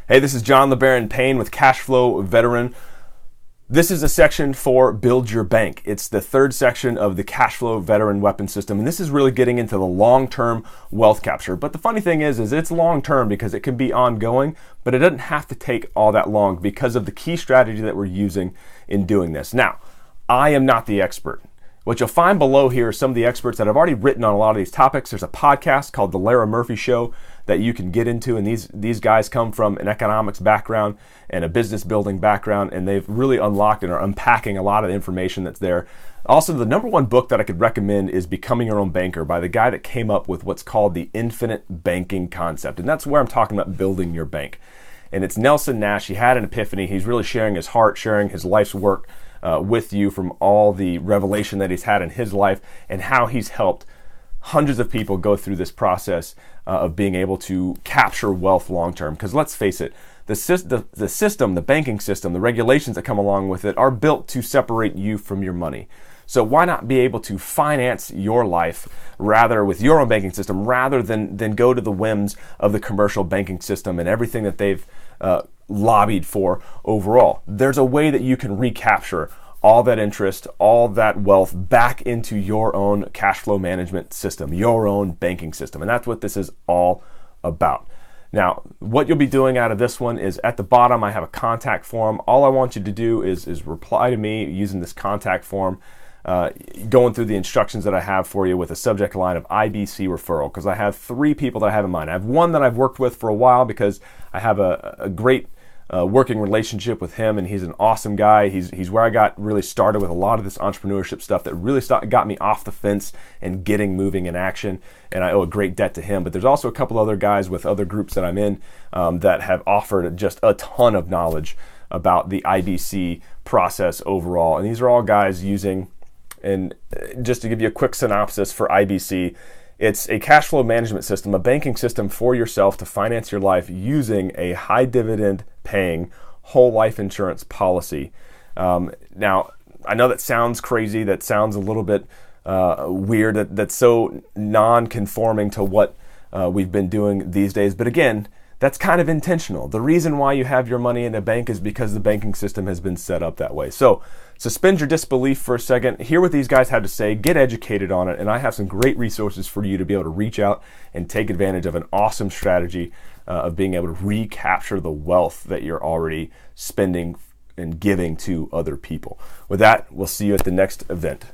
Hey, this is John LeBaron Payne with Cashflow Veteran. This is a section for Build Your Bank. It's the third section of the Cashflow Veteran Weapon System, and this is really getting into the long-term wealth capture. But the funny thing is it's long-term because it can be ongoing, but it doesn't have to take all that long because of the key strategy that we're using in doing this. Now, I am not the expert. What you'll find below here are some of the experts that have already written on a lot of these topics. There's a podcast called The Lara Murphy Show that you can get into, and these guys come from an economics background and a business building background, and they've really unlocked and are unpacking a lot of the information that's there. Also, the number one book that I could recommend is Becoming Your Own Banker by the guy that came up with what's called the infinite banking concept, and that's where I'm talking about building your bank. And it's Nelson Nash. He had an epiphany. He's really sharing his heart, sharing his life's work with you from all the revelation that he's had in his life and how he's helped hundreds of people go through this process of being able to capture wealth long term. Because let's face it, the system, the banking system, the regulations that come along with it are built to separate you from your money. So why not be able to finance your life rather with your own banking system rather than go to the whims of the commercial banking system and everything that they've lobbied for overall. There's a way that you can recapture all that interest, all that wealth back into your own cash flow management system, your own banking system. And that's what this is all about. Now, what you'll be doing out of this one is at the bottom, I have a contact form. All I want you to do is reply to me using this contact form, going through the instructions that I have for you with a subject line of IBC referral, because I have 3 people that I have in mind. I have one that I've worked with for a while because I have a great working relationship with him, and he's an awesome guy. He's where I got really started with a lot of this entrepreneurship stuff that really got me off the fence and getting moving in action, and I owe a great debt to him. But there's also a couple other guys with other groups that I'm in that have offered just a ton of knowledge about the IBC process overall, and these are all guys using, and just to give you a quick synopsis for IBC, it's a cash flow management system, a banking system for yourself to finance your life using a high dividend paying whole life insurance policy. Now, I know that sounds crazy, that sounds a little bit weird, that's so non-conforming to what we've been doing these days. But again, that's kind of intentional. The reason why you have your money in a bank is because the banking system has been set up that way. So suspend your disbelief for a second, hear what these guys have to say, get educated on it, and I have some great resources for you to be able to reach out and take advantage of an awesome strategy of being able to recapture the wealth that you're already spending and giving to other people. With that, we'll see you at the next event.